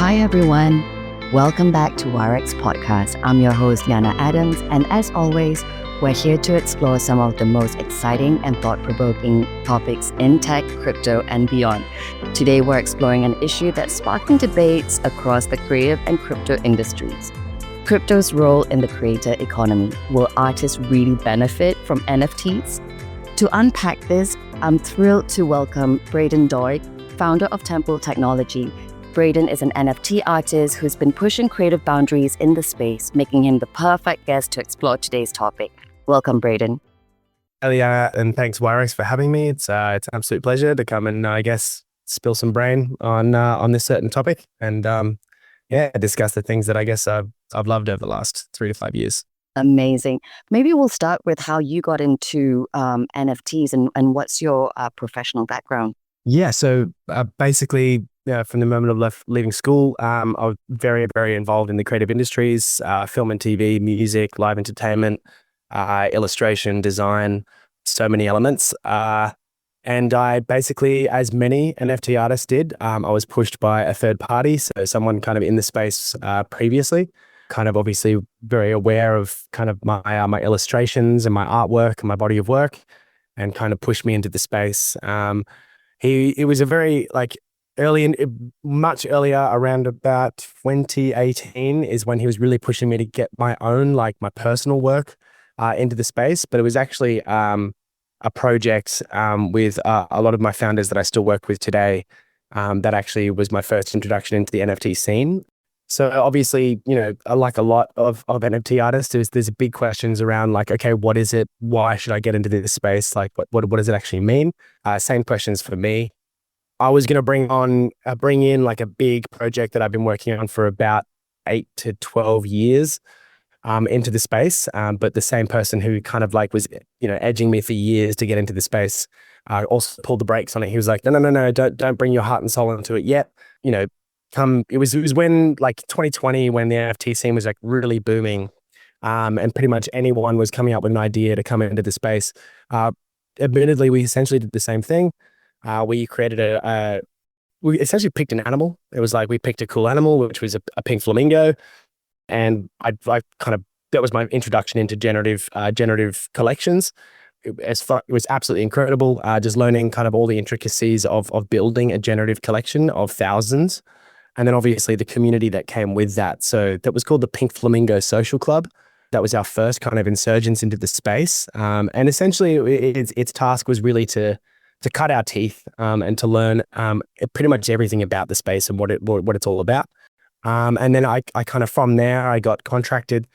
Hi, everyone. Welcome back to Wirex Podcast. I'm your host, Lianna Adams, and as always, we're here to explore some of the most exciting and thought-provoking topics in tech, crypto, and beyond. Today, we're exploring an issue that's sparking debates across the creative and crypto industries. Crypto's role in the creator economy. Will artists really benefit from NFTs? To unpack this, I'm thrilled to welcome Brayden Doig, founder of Temple Technology. Brayden is an NFT artist who's been pushing creative boundaries in the space, making him the perfect guest to explore today's topic. Welcome, Brayden. Lianna, and thanks Wirex for having me. It's an absolute pleasure to come and spill some brain on this certain topic and discuss the things that I guess I've loved over the last 3 to 5 years. Amazing. Maybe we'll start with how you got into NFTs and what's your professional background? Yeah, so basically, from the moment of leaving school, I was very, very involved in the creative industries, film and TV, music, live entertainment, illustration, design, so many elements. And I basically, as many NFT artists did, I was pushed by a third party, so someone kind of in the space previously, kind of obviously very aware of kind of my illustrations and my artwork and my body of work, and kind of pushed me into the space. It was a very much earlier, around about 2018 is when he was really pushing me to get my own, my personal work into the space. But it was actually a project with a lot of my founders that I still work with today that actually was my first introduction into the NFT scene. So obviously, like a lot of NFT artists, there's big questions around okay, what is it? Why should I get into this space? What does it actually mean? Same questions for me. I was going to bring in a big project that I've been working on for about 8 to 12 years into the space. But the same person who kind of was, edging me for years to get into the space also pulled the brakes on it. He was like, no, don't bring your heart and soul into it yet. It was when 2020 when the NFT scene was really booming, and pretty much anyone was coming up with an idea to come into the space. Admittedly, we essentially did the same thing. We created we essentially picked an animal. It was we picked a cool animal, which was a pink flamingo. And I that was my introduction into generative collections. It was absolutely incredible. Just learning kind of all the intricacies of building a generative collection of thousands. And then obviously the community that came with that. So that was called the Pink Flamingo Social Club. That was our first kind of insurgence into the space. And essentially its task was really to cut our teeth and to learn pretty much everything about the space and what it's all about. And then I kind of from there, I got contracted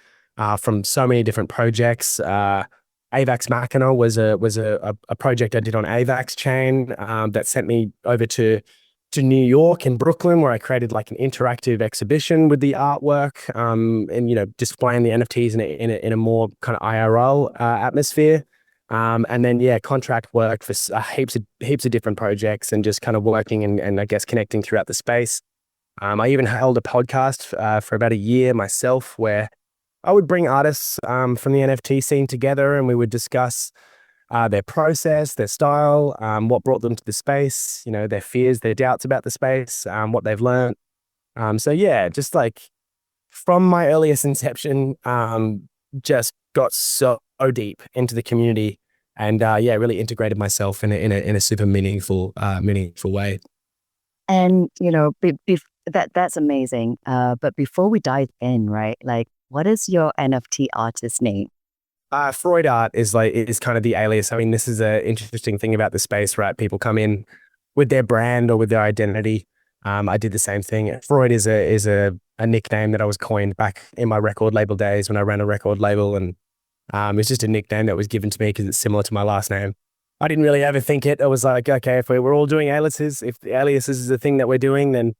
from so many different projects. AVAX Machina was a project I did on AVAX chain that sent me over to New York and Brooklyn, where I created an interactive exhibition with the artwork and displaying the NFTs in a more kind of IRL atmosphere. And then contract work for heaps of different projects and just kind of working and I guess connecting throughout the space. I even held a podcast for about a year myself, where I would bring artists from the NFT scene together, and we would discuss their process, their style, what brought them to the space, their fears, their doubts about the space, what they've learned. Just from my earliest inception, just got so deep into the community and really integrated myself in a super meaningful way. And, that's amazing. But before we dive in, right, what is your NFT artist name? Freud Art is kind of the alias. I mean, this is an interesting thing about the space, right? People come in with their brand or with their identity. I did the same thing. Freud is a nickname that I was coined back in my record label days when I ran a record label, and it's just a nickname that was given to me because it's similar to my last name. I didn't really ever think it. I was like, okay, if we're all doing aliases, if the aliases is the thing that we're doing, then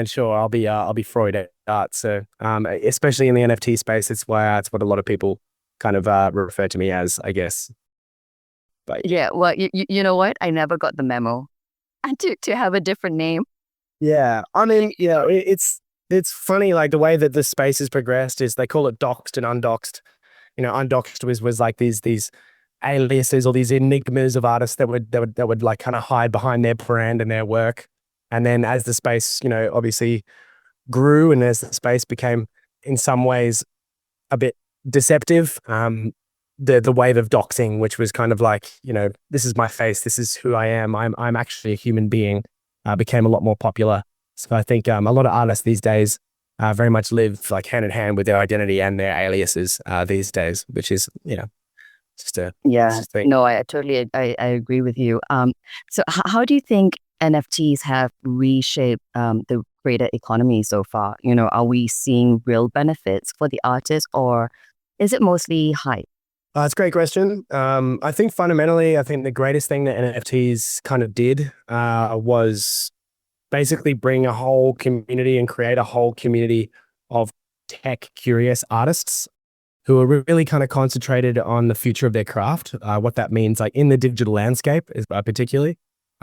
sure, I'll be Freud Art. So especially in the NFT space, it's what a lot of people kind of refer to me as, I guess. But yeah, well, you know what? I never got the memo. And to have a different name. Yeah, I mean, it's funny, the way that the space has progressed is they call it doxed and undoxed. Undoxed was these aliases or these enigmas of artists that would kind of hide behind their brand and their work. And then as the space, obviously grew and as the space became in some ways a bit deceptive, the wave of doxing, which was kind of like, this is my face, this is who I am, I'm actually a human being, became a lot more popular. So I think a lot of artists these days very much live like hand in hand with their identity and their aliases these days, which is, just a Yeah, thing. no, I totally, I agree with you. So how do you think NFTs have reshaped the creator economy so far? Are we seeing real benefits for the artists, or is it mostly hype? It's a great question. I think fundamentally, I think the greatest thing that NFTs kind of did was basically bring a whole community and create a whole community of tech curious artists who are really kind of concentrated on the future of their craft, what that means, like in the digital landscape, is particularly.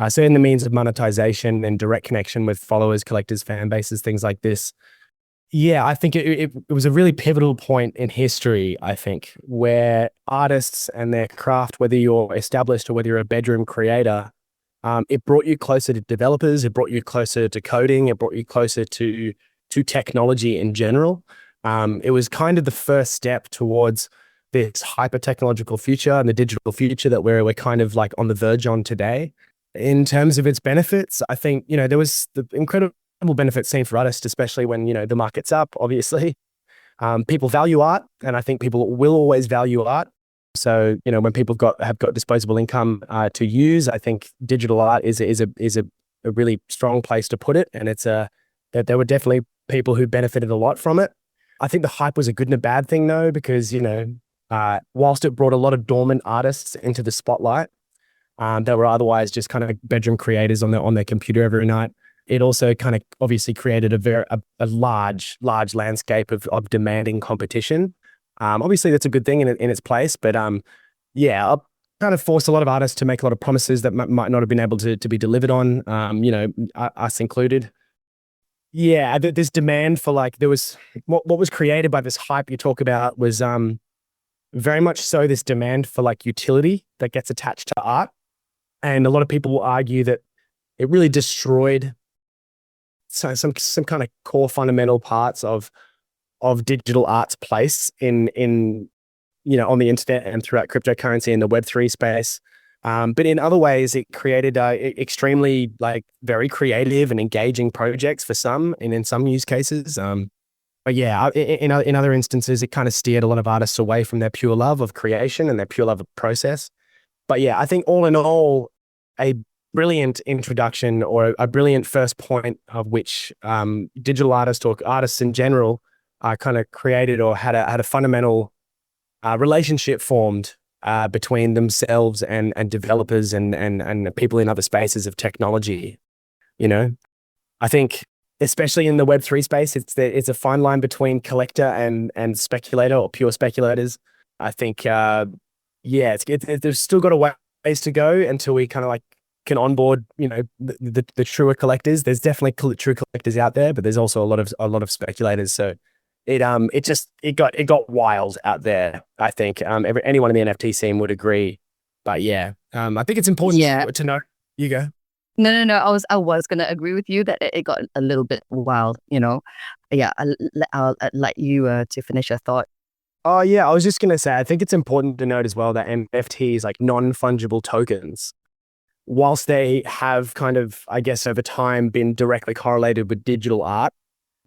So in the means of monetization and direct connection with followers, collectors, fan bases, things like this. Yeah, I think it was a really pivotal point in history, I think, where artists and their craft, whether you're established or whether you're a bedroom creator, it brought you closer to developers, it brought you closer to coding, it brought you closer to technology in general. It was kind of the first step towards this hyper technological future and the digital future that we're kind of like on the verge on today. In terms of its benefits, I think, there was the incredible benefits seen for artists, especially when, the market's up, obviously. People value art, and I think people will always value art. So, when people have got disposable income to use, I think digital art is a really strong place to put it. And that there were definitely people who benefited a lot from it. I think the hype was a good and a bad thing though, because, whilst it brought a lot of dormant artists into the spotlight, that were otherwise just kind of bedroom creators on their computer every night, it also kind of obviously created a large landscape of demanding competition. Obviously that's a good thing in its place, but yeah, kind of forced a lot of artists to make a lot of promises that might not have been able to be delivered on, us included. Yeah, this demand for like, there was what was created by this hype you talk about was very much so this demand for like utility that gets attached to art. And a lot of people will argue that it really destroyed some kind of core fundamental parts of digital art's place in on the internet and throughout cryptocurrency and the Web3 space. But in other ways, it created extremely like very creative and engaging projects for some, and in some use cases. But yeah, in other instances, it kind of steered a lot of artists away from their pure love of creation and their pure love of process. But yeah, I think all in all, a brilliant introduction or a brilliant first point of which digital artists or artists in general kind of created or had a fundamental relationship formed between themselves and developers and people in other spaces of technology. I think especially in the Web3 space, it's a fine line between collector and speculator or pure speculators. I think there's still got a ways to go until we kind of like can onboard the truer collectors. There's definitely true collectors out there, but there's also a lot of speculators. So it got wild out there. I think anyone in the NFT scene would agree. But yeah, I think it's important to know. You go. No. I was gonna agree with you that it got a little bit wild. Yeah, I'll let you to finish your thought. Oh yeah, I was just gonna say I think it's important to note as well that NFTs, like non-fungible tokens, whilst they have kind of, I guess, over time been directly correlated with digital art,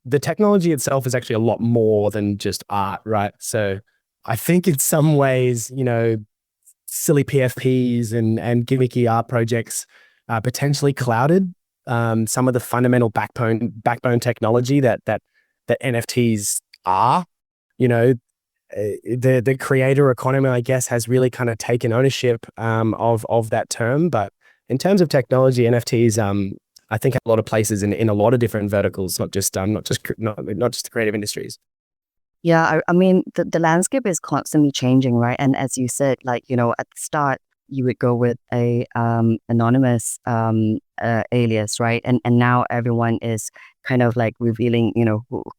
the technology itself is actually a lot more than just art, right? So I think in some ways, silly PFPs and gimmicky art projects potentially clouded some of the fundamental backbone technology that NFTs are. The creator economy, I guess, has really kind of taken ownership of that term. But in terms of technology, NFTs, I think have a lot of places in a lot of different verticals, not just the creative industries. Yeah, I mean, the landscape is constantly changing, right? And as you said, like, at the start, you would go with a anonymous alias, right? And now everyone is kind of like revealing,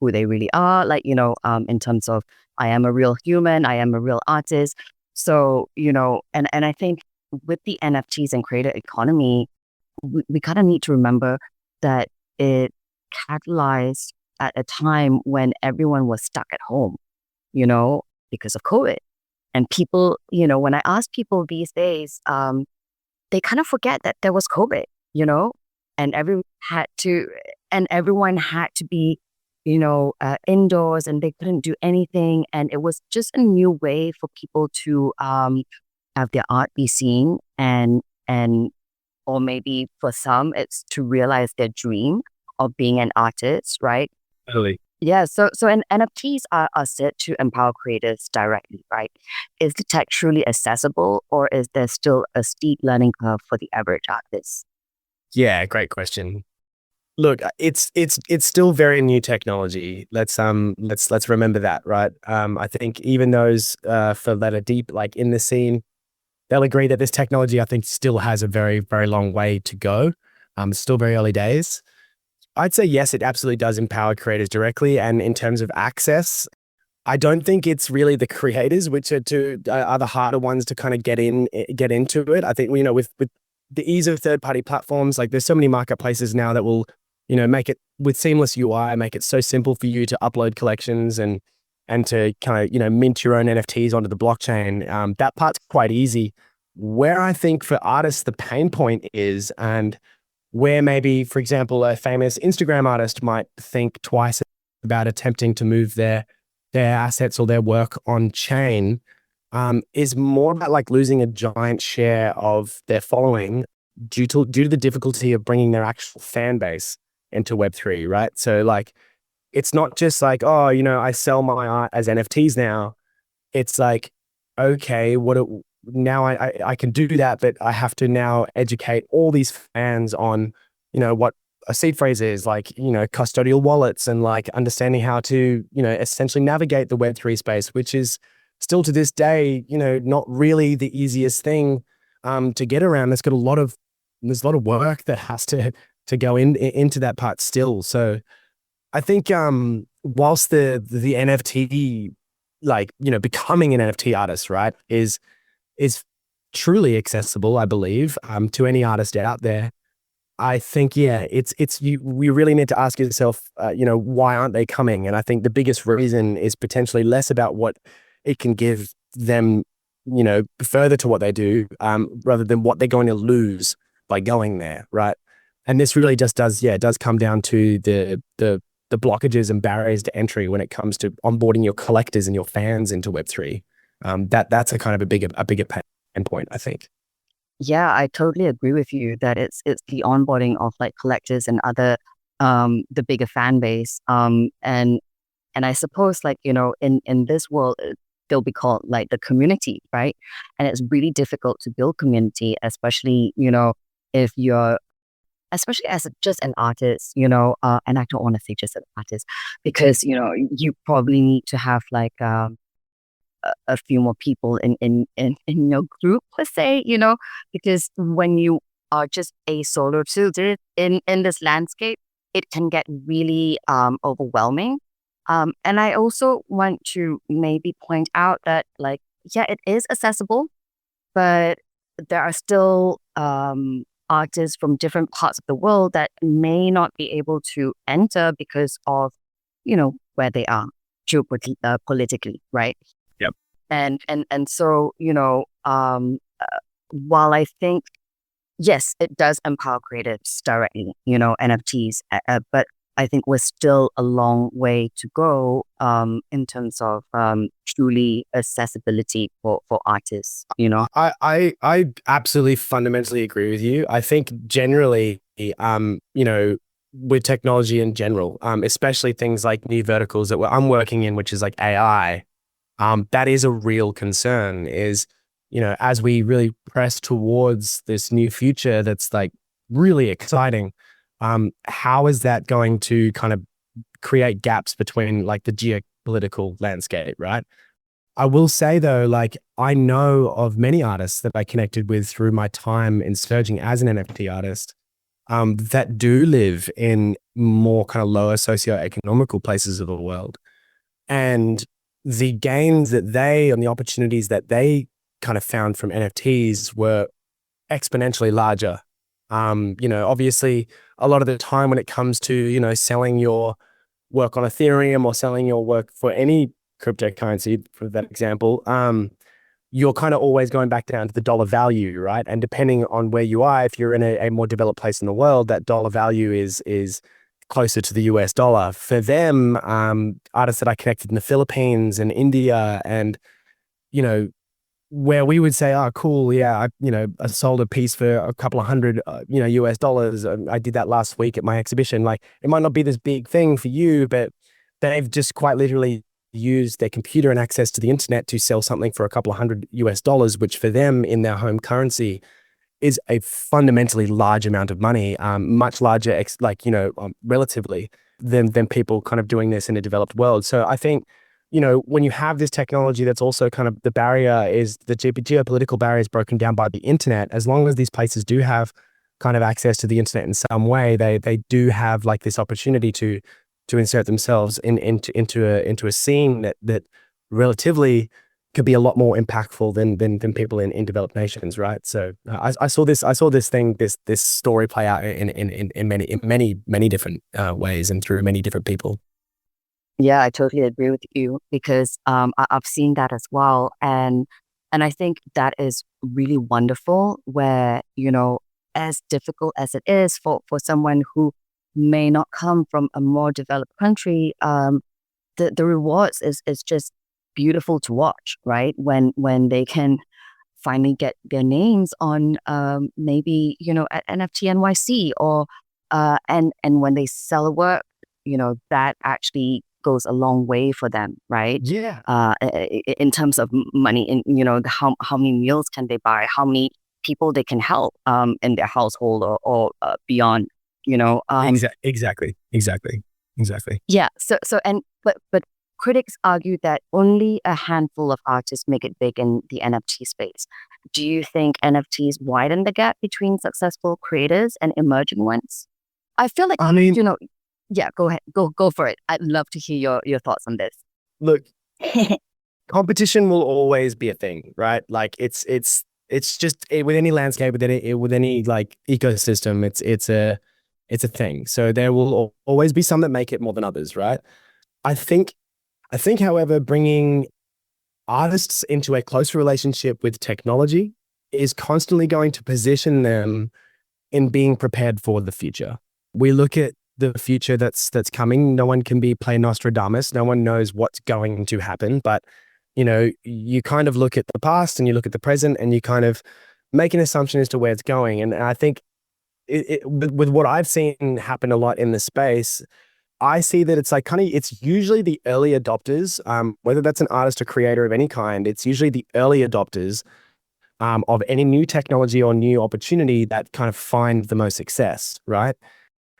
who they really are, like, in terms of I am a real human, I am a real artist. So, and I think with the NFTs and creator economy, we kind of need to remember that it catalyzed at a time when everyone was stuck at home, because of COVID. And people, when I ask people these days, they kind of forget that there was COVID, and had to, and everyone had to be, indoors, and they couldn't do anything. And it was just a new way for people to have their art be seen, and or maybe for some, it's to realize their dream of being an artist, right? Totally. Yeah, so NFTs are set to empower creators directly, right? Is the tech truly accessible, or is there still a steep learning curve for the average artist? Yeah, great question. Look, it's still very new technology. Let's remember that, right? I think even those that are deep, like in the scene, they'll agree that this technology, I think, still has a very, very long way to go. It's still very early days. I'd say yes, it absolutely does empower creators directly. And in terms of access, I don't think it's really the creators, which are the harder ones to kind of get into it. I think, with the ease of third-party platforms, like there's so many marketplaces now that will, make it with seamless UI, make it so simple for you to upload collections and to kind of, mint your own NFTs onto the blockchain. That part's quite easy. Where I think for artists, the pain point is, and where maybe, for example, a famous Instagram artist might think twice about attempting to move their assets or their work on chain, is more about like losing a giant share of their following due to the difficulty of bringing their actual fan base into Web3, right? So like, it's not just like, oh, I sell my art as NFTs now. It's like, okay, now I can do that, but I have to now educate all these fans on, what a seed phrase is, like, custodial wallets, and like understanding how to, essentially navigate the Web3 space, which is still to this day, not really the easiest thing to get around. There's a lot of work that has to go into that part still. So I think whilst the NFT, like, becoming an NFT artist, right, is truly accessible, I believe, to any artist out there. I think, yeah, we really need to ask yourself, why aren't they coming? And I think the biggest reason is potentially less about what it can give them, further to what they do, rather than what they're going to lose by going there, right? And this really just does come down to the blockages and barriers to entry when it comes to onboarding your collectors and your fans into Web3. That's a kind of a bigger pain point, I think. Yeah, I totally agree with you that it's the onboarding of like collectors and other the bigger fan base. And I suppose, like, in this world, they'll be called like the community, right? And it's really difficult to build community, especially, if you're, especially as just an artist, and I don't want to say just an artist, because, you probably need to have like a few more people in your group, per se, because when you are just a solo shooter in this landscape, it can get really overwhelming. And I also want to maybe point out that, like, yeah, it is accessible, but there are still artists from different parts of the world that may not be able to enter because of, where they are geopolitically, right? Yep. And so, while I think, yes, it does empower creatives directly, NFTs, but I think we're still a long way to go in terms of truly accessibility for artists, I absolutely fundamentally agree with you. I think generally, with technology in general, especially things like new verticals that I'm working in, which is like AI, that is a real concern. Is, as we really press towards this new future that's like really exciting, how is that going to kind of create gaps between like the geopolitical landscape, right? I will say though, like, I know of many artists that I connected with through my time in surging as an NFT artist, that do live in more kind of lower socioeconomical places of the world. And the gains that and the opportunities that they kind of found from NFTs were exponentially larger. Obviously a lot of the time when it comes to, selling your work on Ethereum or selling your work for any cryptocurrency, for that example, you're kind of always going back down to the dollar value, right? And depending on where you are, if you're in a more developed place in the world, that dollar value is closer to the US dollar. For them, artists that I connected in the Philippines and India and, you know, where we would say, oh, cool, yeah, I sold a piece for a couple of hundred, US dollars. I did that last week at my exhibition. Like, it might not be this big thing for you, but they've just quite literally used their computer and access to the internet to sell something for a couple of hundred US dollars, which for them in their home currency is a fundamentally large amount of money, much larger, relatively than people kind of doing this in a developed world. So I think, when you have this technology, that's also kind of the barrier is the geopolitical barrier is broken down by the internet. As long as these places do have kind of access to the internet in some way, they do have like this opportunity to insert themselves into a scene that relatively could be a lot more impactful than people in developed nations, right? So I saw this story play out in many different ways and through many different people. Yeah, I totally agree with you because I've seen that as well, and I think that is really wonderful. Where as difficult as it is for someone who may not come from a more developed country, the rewards is just beautiful to watch, right? When they can finally get their names on maybe at NFT NYC or and when they sell a work, that actually goes a long way for them, right? Yeah. In terms of money, in how many meals can they buy, how many people they can help in their household or beyond, Exactly. Yeah. But critics argue that only a handful of artists make it big in the NFT space. Do you think NFTs widen the gap between successful creators and emerging ones? I feel like, yeah, go ahead. Go for it. I'd love to hear your thoughts on this. Look, competition will always be a thing, right? Like it's just with any landscape, with any like ecosystem, it's a thing. So there will always be some that make it more than others, right? I think, however, bringing artists into a closer relationship with technology is constantly going to position them in being prepared for the future. We look at the future that's coming. No one can play Nostradamus. No one knows what's going to happen. But, you kind of look at the past and you look at the present and you kind of make an assumption as to where it's going. And I think with what I've seen happen a lot in the space, I see that it's like it's usually the early adopters, whether that's an artist or creator of any kind, it's usually the early adopters of any new technology or new opportunity that kind of find the most success, right?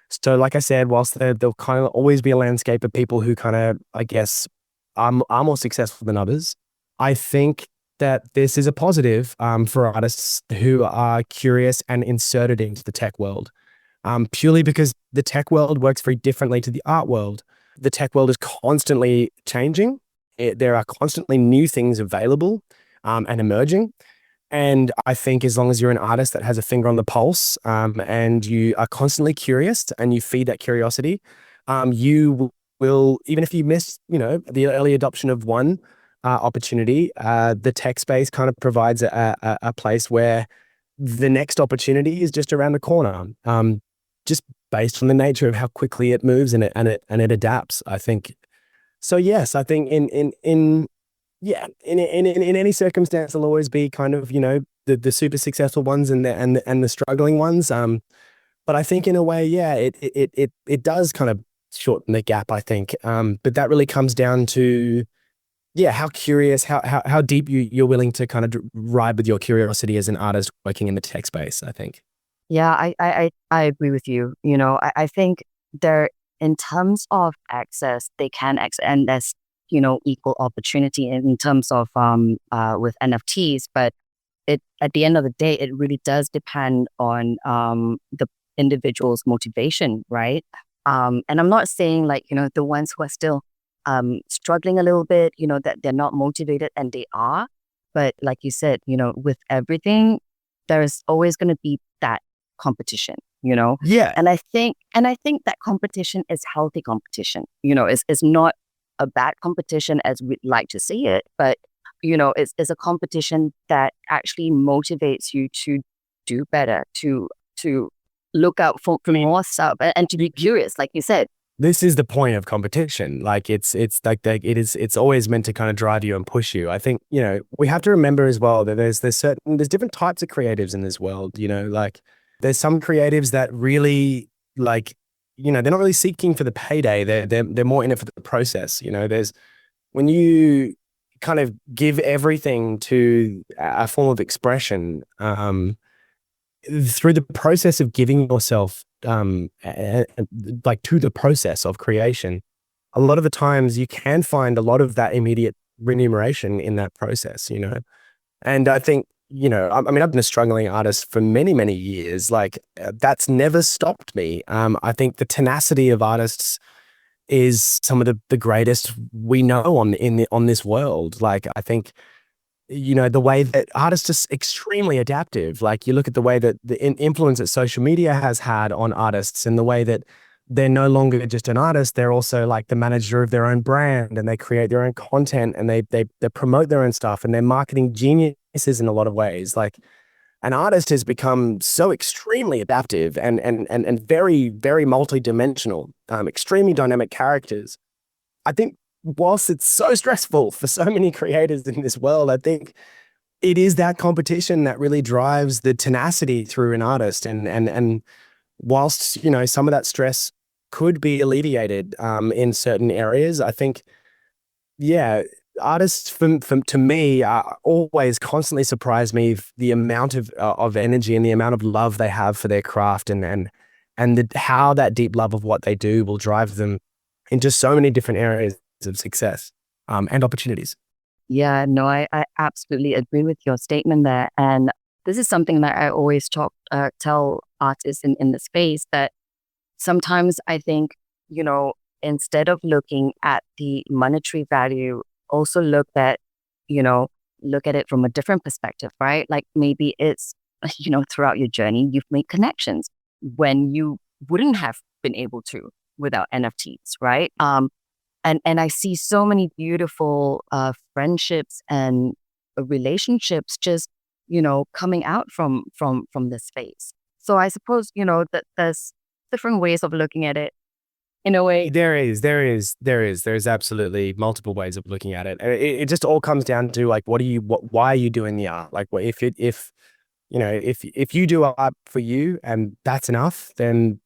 So like I said, whilst there'll kind of always be a landscape of people who kind of, I guess, are more successful than others, I think that this is a positive for artists who are curious and inserted into the tech world. Purely because the tech world works very differently to the art world. The tech world is constantly changing. There are constantly new things available and emerging. And I think as long as you're an artist that has a finger on the pulse and you are constantly curious and you feed that curiosity, you will, even if you miss, the early adoption of one opportunity, the tech space kind of provides a place where the next opportunity is just around the corner. Just based on the nature of how quickly it moves and it adapts, I think. So yes, I think in any circumstance, there'll always be kind of the super successful ones and the struggling ones. But I think in a way, yeah, it does kind of shorten the gap, I think. But that really comes down to how curious, how deep you're willing to kind of ride with your curiosity as an artist working in the tech space, I think. Yeah, I agree with you. I think there, in terms of access, they can access, and there's equal opportunity in terms of with NFTs. But at the end of the day, it really does depend on the individual's motivation, right? And I'm not saying like the ones who are still struggling a little bit, that they're not motivated, and they are. But like you said, with everything, there's always going to be that competition, Yeah. And I think that competition is healthy competition. It's not a bad competition as we'd like to see it, but it's a competition that actually motivates you to do better, to look out for more stuff, and to be curious, like you said. This is the point of competition. Like it's it's always meant to kind of drive you and push you. I think, we have to remember as well that there's different types of creatives in this world, like there's some creatives that really like, they're not really seeking for the payday. They're more in it for the process. There's when you kind of give everything to a form of expression, through the process of giving yourself, like to the process of creation, a lot of the times you can find a lot of that immediate remuneration in that process, And I think, I mean, I've been a struggling artist for many, many years. Like that's never stopped me. I think the tenacity of artists is some of the greatest we know on this world. Like I think, the way that artists are extremely adaptive. Like you look at the way that the influence that social media has had on artists, and the way that they're no longer just an artist, they're also like the manager of their own brand, and they create their own content, and they promote their own stuff, and they're marketing geniuses in a lot of ways. Like an artist has become so extremely adaptive and very, very multidimensional, extremely dynamic characters. I think whilst it's so stressful for so many creators in this world, I think it is that competition that really drives the tenacity through an artist. And whilst, some of that stress could be alleviated in certain areas, I think, yeah, artists to me always constantly surprise me, the amount of energy and the amount of love they have for their craft, and how that deep love of what they do will drive them into so many different areas of success and opportunities. Yeah, no, I absolutely agree with your statement there. And this is something that I always tell artists in the space, that sometimes I think, instead of looking at the monetary value, also look at it from a different perspective, right? Like maybe it's, throughout your journey, you've made connections when you wouldn't have been able to without NFTs, right? And I see so many beautiful friendships and relationships just, coming out from this space. So I suppose, that there's different ways of looking at it in a way. There's absolutely multiple ways of looking at it. It just all comes down to like, why are you doing the art? Like if you do art for you and that's enough, then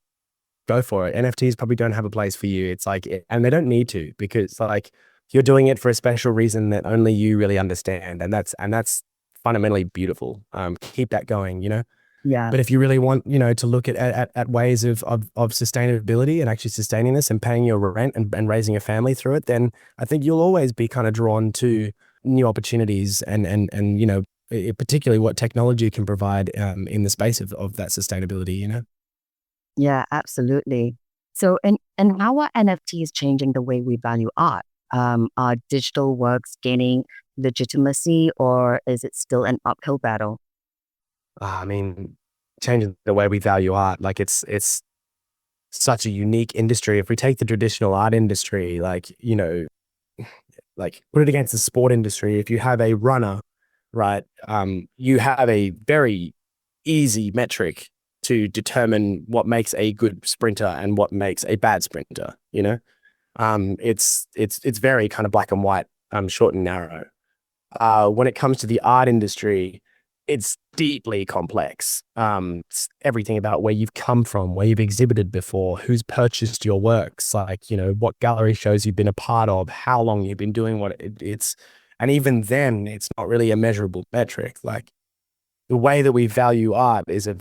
go for it. NFTs probably don't have a place for you. It's like, and they don't need to, because like you're doing it for a special reason that only you really understand. And that's fundamentally beautiful. Keep that going, Yeah. But if you really want, to look at ways of sustainability and actually sustaining this and paying your rent and raising a family through it, then I think you'll always be kind of drawn to new opportunities and particularly what technology can provide in the space of that sustainability, Yeah, absolutely. So, and how are NFTs changing the way we value art? Are digital works gaining legitimacy, or is it still an uphill battle? I mean, changing the way we value art, like it's such a unique industry. If we take the traditional art industry, like, like put it against the sport industry, if you have a runner, right, you have a very easy metric to determine what makes a good sprinter and what makes a bad sprinter, it's very kind of black and white, short and narrow. When it comes to the art industry, it's deeply complex. It's everything about where you've come from, where you've exhibited before, who's purchased your works, like, what gallery shows you've been a part of, how long you've been doing what it's, and even then it's not really a measurable metric. Like the way that we value art is a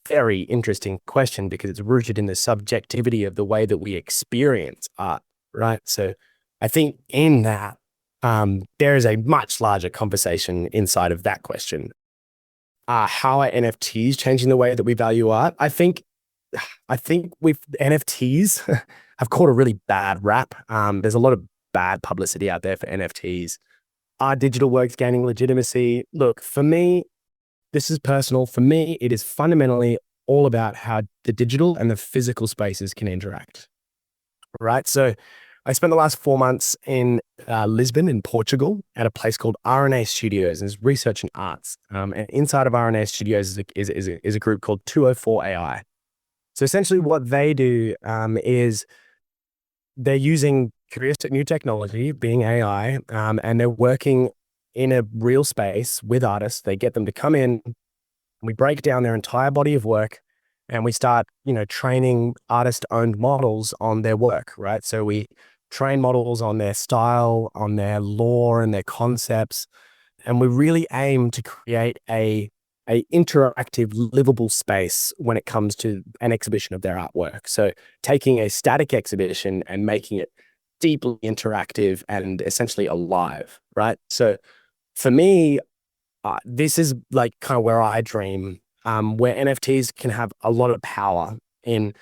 very interesting question, because it's rooted in the subjectivity of the way that we experience art, right? So I think in that, there is a much larger conversation inside of that question. How are NFTs changing the way that we value art? I think with NFTs have caught a really bad rap. There's a lot of bad publicity out there for NFTs. Are digital works gaining legitimacy? Look, for me, this is personal. For me, it is fundamentally all about how the digital and the physical spaces can interact, right? So I spent the last 4 months in Lisbon in Portugal at a place called RNA Studios, and it's research and arts. And inside of RNA Studios is a group called 204 AI. So essentially what they do is they're using curious new technology, being AI, and they're working in a real space with artists. They get them to come in, we break down their entire body of work, and we start, training artist-owned models on their work, right? So we train models on their style, on their lore and their concepts, and we really aim to create a interactive, livable space when it comes to an exhibition of their artwork. So taking a static exhibition and making it deeply interactive and essentially alive, right? So for me, this is like kind of where I dream, where NFTs can have a lot of power in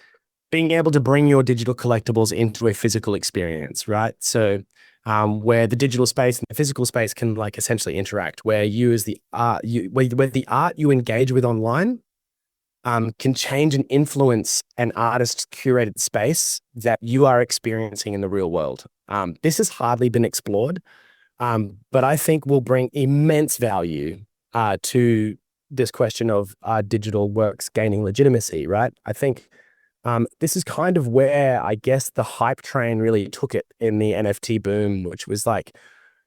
being able to bring your digital collectibles into a physical experience, right? So where the digital space and the physical space can like essentially interact, where you as the art, where the art you engage with online can change and influence an artist's curated space that you are experiencing in the real world. This has hardly been explored, but I think will bring immense value to this question of digital works gaining legitimacy, right? I think this is kind of where I guess the hype train really took it in the NFT boom, which was like,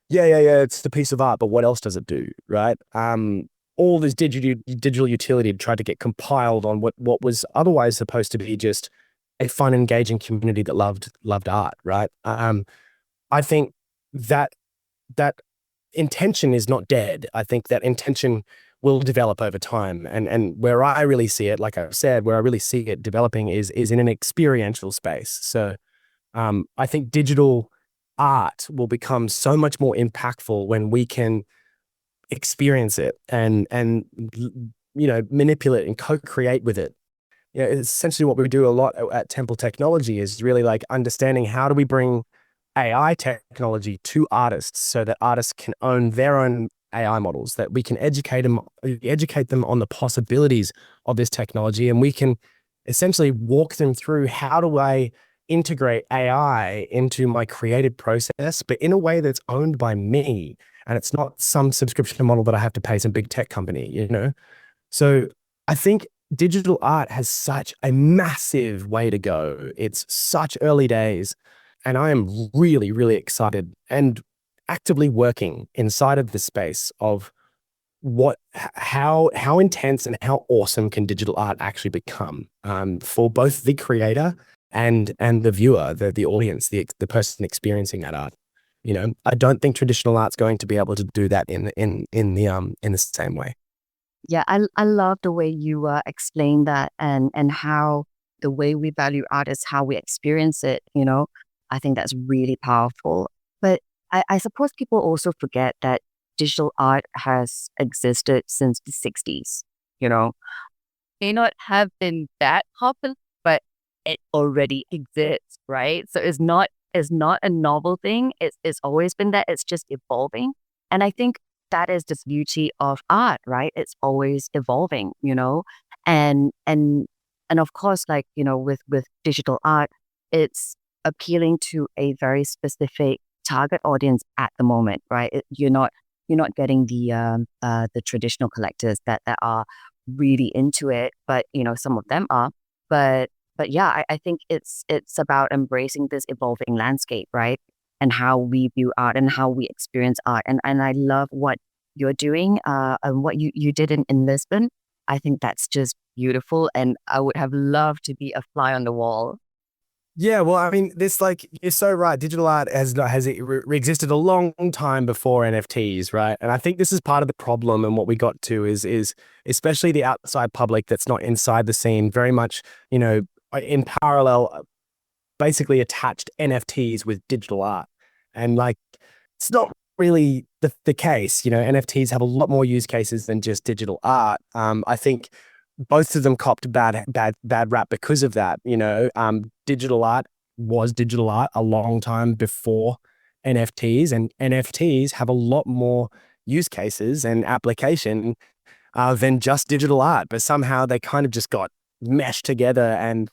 yeah, it's the piece of art, but what else does it do, right? All this digital utility tried to get compiled on what was otherwise supposed to be just a fun, engaging community that loved art, right? I think that intention is not dead. I think that intention will develop over time. And where I really see it, like I've said, where I really see it developing is in an experiential space. So I think digital art will become so much more impactful when we can experience it and manipulate and co-create with it. It's essentially what we do a lot at Temple Technology is really like understanding how do we bring AI technology to artists so that artists can own their own AI models, that we can educate them on the possibilities of this technology, and we can essentially walk them through how do I integrate AI into my creative process, but in a way that's owned by me, and it's not some subscription model that I have to pay some big tech company, So I think digital art has such a massive way to go. It's such early days. And I am really, really excited and actively working inside of the space of how intense and how awesome can digital art actually become for both the creator and the viewer, the audience, the person experiencing that art. I don't think traditional art's going to be able to do that in the same way. Yeah, I love the way you explain that and how the way we value art is how we experience it, I think that's really powerful. But I suppose people also forget that digital art has existed since the 60s, May not have been that popular, but it already exists, right? So it's not a novel thing. It's always been that. It's just evolving. And I think that is the beauty of art, right? It's always evolving, and of course, like, with digital art, it's appealing to a very specific target audience at the moment, right? You're not getting the traditional collectors that are really into it, but some of them are. But yeah, I think it's about embracing this evolving landscape, right? And how we view art and how we experience art. And I love what you're doing and what you did in Lisbon. I think that's just beautiful, and I would have loved to be a fly on the wall. Yeah, well, I mean, you're so right. Digital art has existed a long time before NFTs, right? And I think this is part of the problem. And what we got to is especially the outside public that's not inside the scene, very much, in parallel, basically attached NFTs with digital art, and like it's not really the case. NFTs have a lot more use cases than just digital art. I think both of them copped bad rap because of that. Digital art was digital art a long time before NFTs, and NFTs have a lot more use cases and application than just digital art. But somehow they kind of just got meshed together and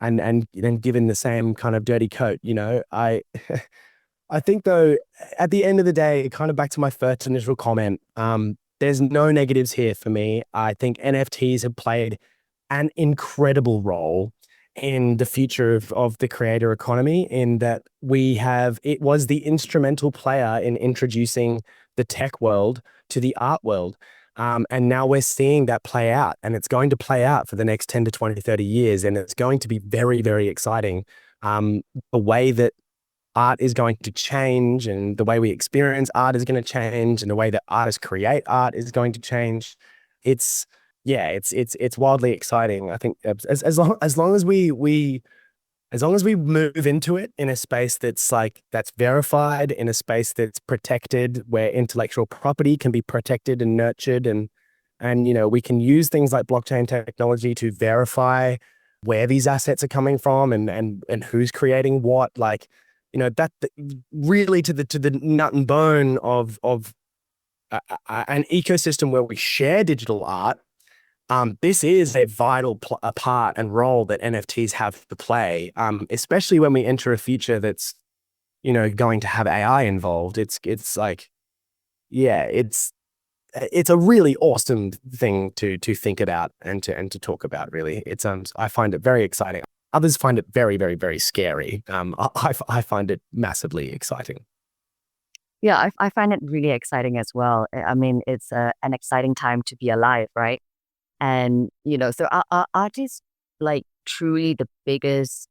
then given the same kind of dirty coat. I think though, at the end of the day, kind of back to my first initial comment, there's no negatives here for me. I think NFTs have played an incredible role in the future of the creator economy, in that it was the instrumental player in introducing the tech world to the art world. And now we're seeing that play out, and it's going to play out for the next 10 to 20, 30 years. And it's going to be very, very exciting. The way that art is going to change, and the way we experience art is going to change, and the way that artists create art is going to change. It's wildly exciting. I think as long as we move into it in a space that's verified, in a space that's protected, where intellectual property can be protected and nurtured, and we can use things like blockchain technology to verify where these assets are coming from and who's creating what, that really to the nut and bone of an ecosystem where we share digital art. This is a vital part and role that NFTs have to play, especially when we enter a future that's, going to have AI involved. It's a really awesome thing to think about and to talk about. Really, I find it very exciting. Others find it very, very, very scary. I find it massively exciting. Yeah, I find it really exciting as well. I mean, it's an exciting time to be alive, right? And, so are artists like truly the biggest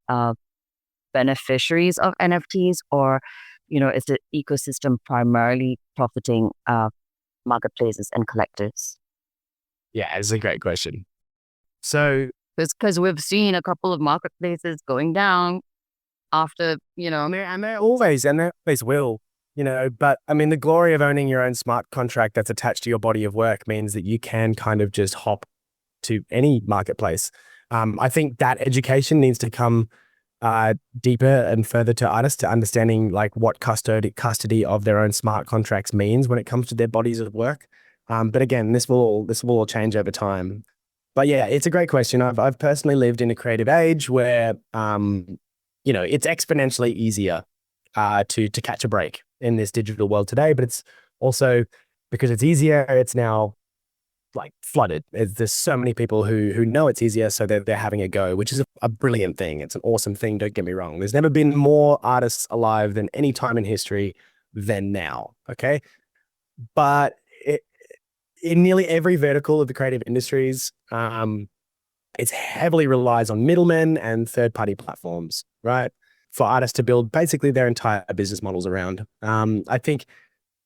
beneficiaries of NFTs, or, is the ecosystem primarily profiting marketplaces and collectors? Yeah, it's a great question. So, because we've seen a couple of marketplaces going down after, and they always will, but I mean, the glory of owning your own smart contract that's attached to your body of work means that you can kind of just hop to any marketplace. I think that education needs to come deeper and further to artists, to understanding what custody of their own smart contracts means when it comes to their bodies of work. But again, this will all change over time. But yeah, it's a great question. I've personally lived in a creative age where it's exponentially easier to catch a break in this digital world today. But it's also, because it's easier, it's now flooded. There's so many people who know it's easier, so they're having a go, which is a brilliant thing. It's an awesome thing. Don't get me wrong. There's never been more artists alive than any time in history than now. Okay, but in nearly every vertical of the creative industries, it heavily relies on middlemen and third-party platforms, right, for artists to build basically their entire business models around. I think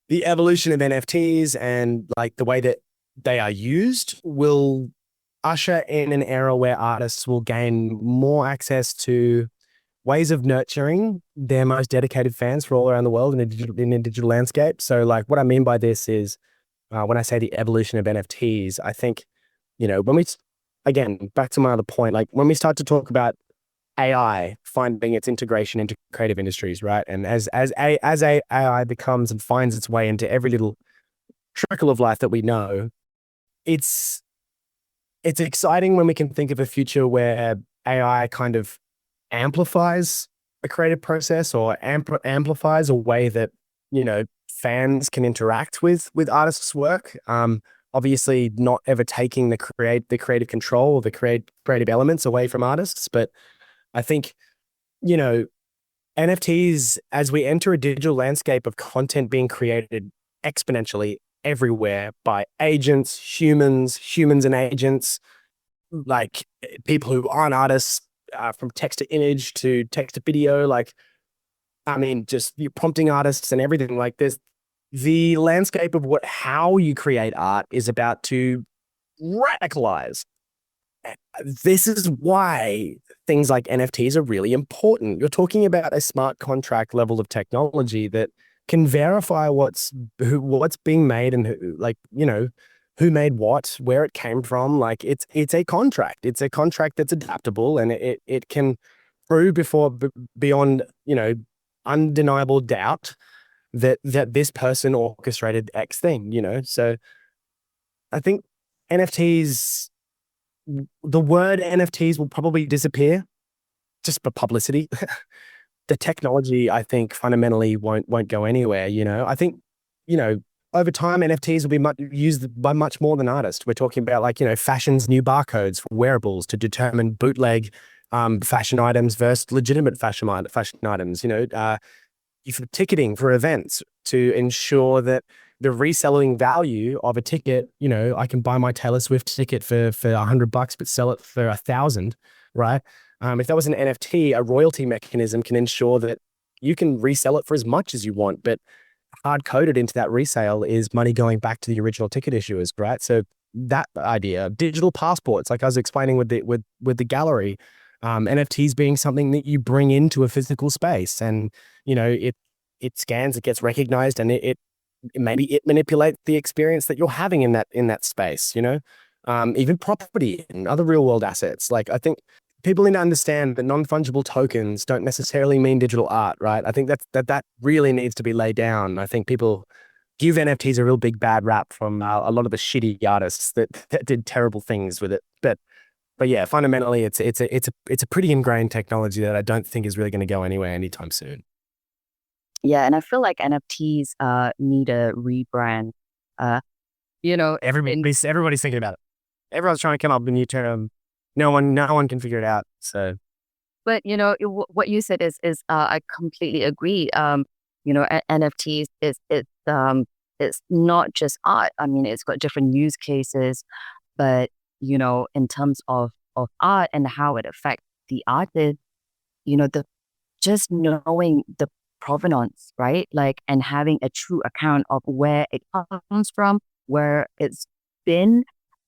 the evolution of NFTs and the way that they are used will usher in an era where artists will gain more access to ways of nurturing their most dedicated fans for all around the world in a digital landscape. So what I mean by this is, when I say the evolution of NFTs, I think, again, back to my other point, when we start to talk about AI finding its integration into creative industries, right? And as AI becomes and finds its way into every little trickle of life that we know, it's exciting when we can think of a future where AI kind of amplifies a creative process, or amplifies a way that, fans can interact with artists' work. Obviously not ever taking the creative control or the creative elements away from artists. But I think, NFTs, as we enter a digital landscape of content being created exponentially everywhere by agents, humans and agents, people who aren't artists, from text to image to text to video, just you prompting artists and everything like this. The landscape of how you create art is about to radicalize. This is why things like NFTs are really important. You're talking about a smart contract level of technology that can verify what's being made, and who made what, where it came from. It's a contract. It's a contract that's adaptable, and it can prove beyond undeniable doubt that this person orchestrated X thing. So I think NFTs the word NFTs will probably disappear just for publicity. The technology, I think, fundamentally won't go anywhere. I think, you know, over time, NFTs will be used by much more than artists. We're talking about fashion's new barcodes for wearables to determine bootleg fashion items versus legitimate fashion items. For ticketing for events to ensure that the reselling value of a ticket, I can buy my Taylor Swift ticket for $100, but sell it for 1,000, right? If that was an NFT, a royalty mechanism can ensure that you can resell it for as much as you want, but hard coded into that resale is money going back to the original ticket issuers, right? So that idea, digital passports, like I was explaining with the gallery, NFTs being something that you bring into a physical space, and it scans, it gets recognized, and it maybe it manipulates the experience that you're having in that space. Even property and other real world assets. Like, I think people need to understand that non-fungible tokens don't necessarily mean digital art, right? I think that really needs to be laid down. I think people give NFTs a real big bad rap from a lot of the shitty artists that did terrible things with it. But yeah, fundamentally, it's a pretty ingrained technology that I don't think is really going to go anywhere anytime soon. Yeah, and I feel like NFTs need a rebrand. Everybody's thinking about it. Everyone's trying to come up with a new term. No one can figure it out. So, but what you said is I completely agree. NFTs it's not just art. I mean, it's got different use cases, but in terms of art and how it affects the artist, the just knowing the provenance, right? Like, and having a true account of where it comes from, where it's been,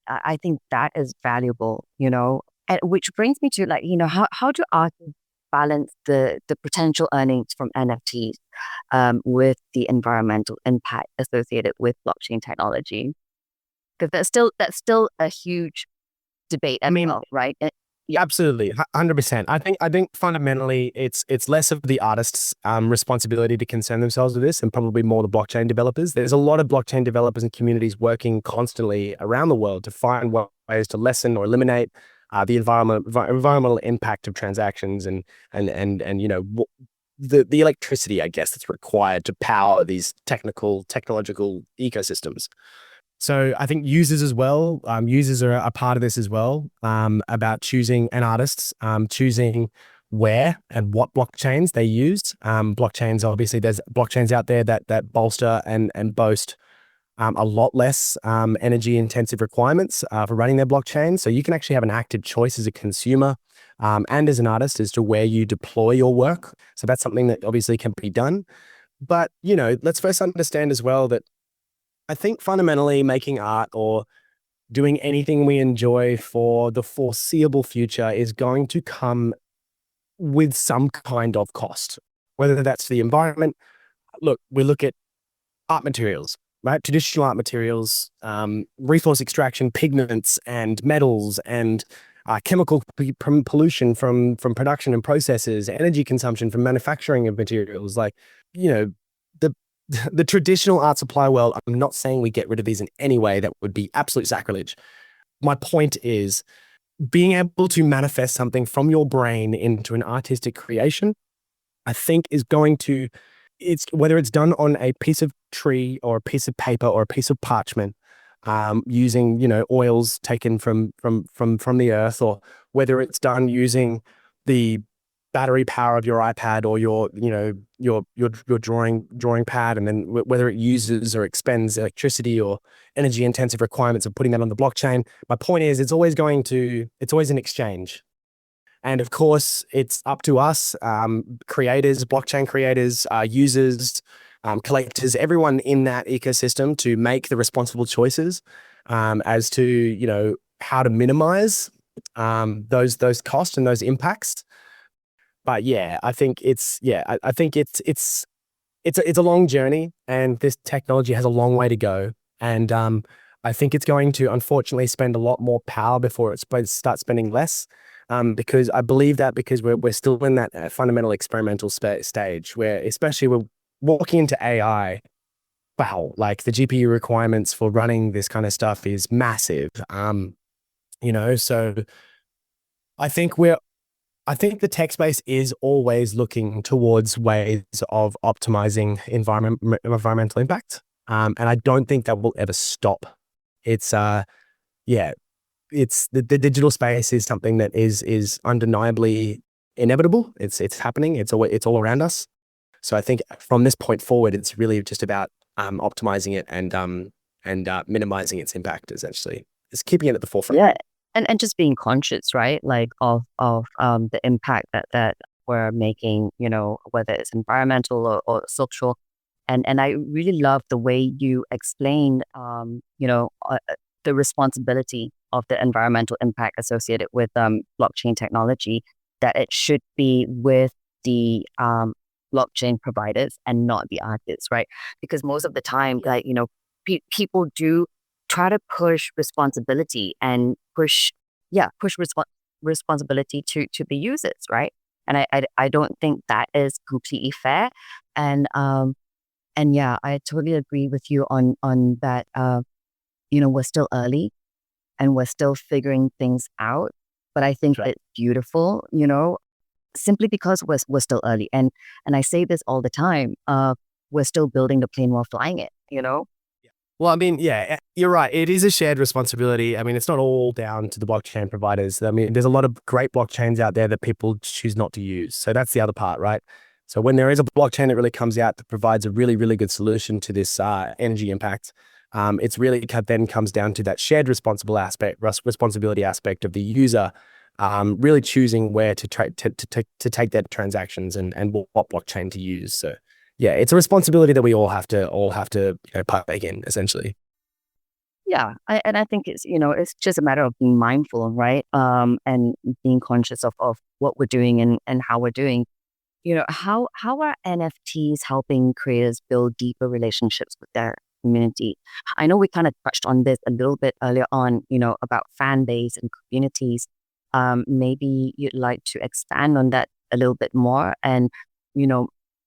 I think that is valuable, and which brings me to how do artists balance the potential earnings from NFTs with the environmental impact associated with blockchain technology? Because that's still a huge debate. Well, right? Yeah, absolutely, 100%. I think fundamentally it's less of the artists' responsibility to concern themselves with this, and probably more the blockchain developers. There's a lot of blockchain developers and communities working constantly around the world to find ways to lessen or eliminate the environmental impact of transactions and the electricity, I guess, that's required to power these technological ecosystems. So I think users as well, users are a part of this as well, about choosing, and artists choosing where and what blockchains they use. Blockchains, obviously, there's blockchains out there that bolster and boast a lot less energy intensive requirements for running their blockchain. So you can actually have an active choice as a consumer and as an artist as to where you deploy your work. So that's something that obviously can be done. But, let's first understand as well that I think fundamentally making art or doing anything we enjoy for the foreseeable future is going to come with some kind of cost, whether that's the environment. Look, we look at art materials, right? Traditional art materials, resource extraction, pigments and metals, and chemical pollution from production and processes, energy consumption from manufacturing of materials. Like, the traditional art supply world, I'm not saying we get rid of these in any way. That would be absolute sacrilege. My point is being able to manifest something from your brain into an artistic creation, I think is going to, whether it's done on a piece of tree or a piece of paper or a piece of parchment, using, oils taken from the earth, or whether it's done using the battery power of your iPad or your drawing pad, and then whether it uses or expends electricity or energy intensive requirements of putting that on the blockchain. My point is, it's always an exchange. And of course, it's up to us, creators, blockchain creators, users, collectors, everyone in that ecosystem, to make the responsible choices as to, how to minimize those costs and those impacts. But yeah, I think it's a long journey, and this technology has a long way to go. And I think it's going to, unfortunately, spend a lot more power before it starts spending less. Because I believe that because we're still in that fundamental experimental stage where, especially, we're walking into AI. Wow, like the GPU requirements for running this kind of stuff is massive. So I think I think the tech space is always looking towards ways of optimizing environmental impact. And I don't think that will ever stop. It's yeah, it's the digital space is something that is undeniably inevitable. It's happening. It's all around us. So I think from this point forward, it's really just about optimizing it and minimizing its impact. Essentially, it's keeping it at the forefront. Yeah. And just being conscious, right? Like of the impact that we're making, whether it's environmental or social. And I really love the way you explain, the responsibility of the environmental impact associated with blockchain technology, that it should be with the blockchain providers and not the artists, right? Because most of the time, like, people do try to push responsibility and responsibility to the users, right? And I don't think that is completely fair. And yeah, I totally agree with you on that. We're still early and we're still figuring things out. But I think Right. it's beautiful, simply because we're still early. And I say this all the time. We're still building the plane while flying it. Well, I mean, yeah, you're right. It is a shared responsibility. I mean, it's not all down to the blockchain providers. I mean, there's a lot of great blockchains out there that people choose not to use. So that's the other part, right? So when there is a blockchain that really comes out that provides a really, really good solution to this energy impact, it's really then comes down to that shared responsibility aspect of the user, really choosing where to take their transactions and what blockchain to use. So yeah, it's a responsibility that we all have to partake in, essentially. Yeah, and I think it's just a matter of being mindful, right? And being conscious of what we're doing and how we're doing. How are NFTs helping creators build deeper relationships with their community? I know we kind of touched on this a little bit earlier on, about fan base and communities. Maybe you'd like to expand on that a little bit more, and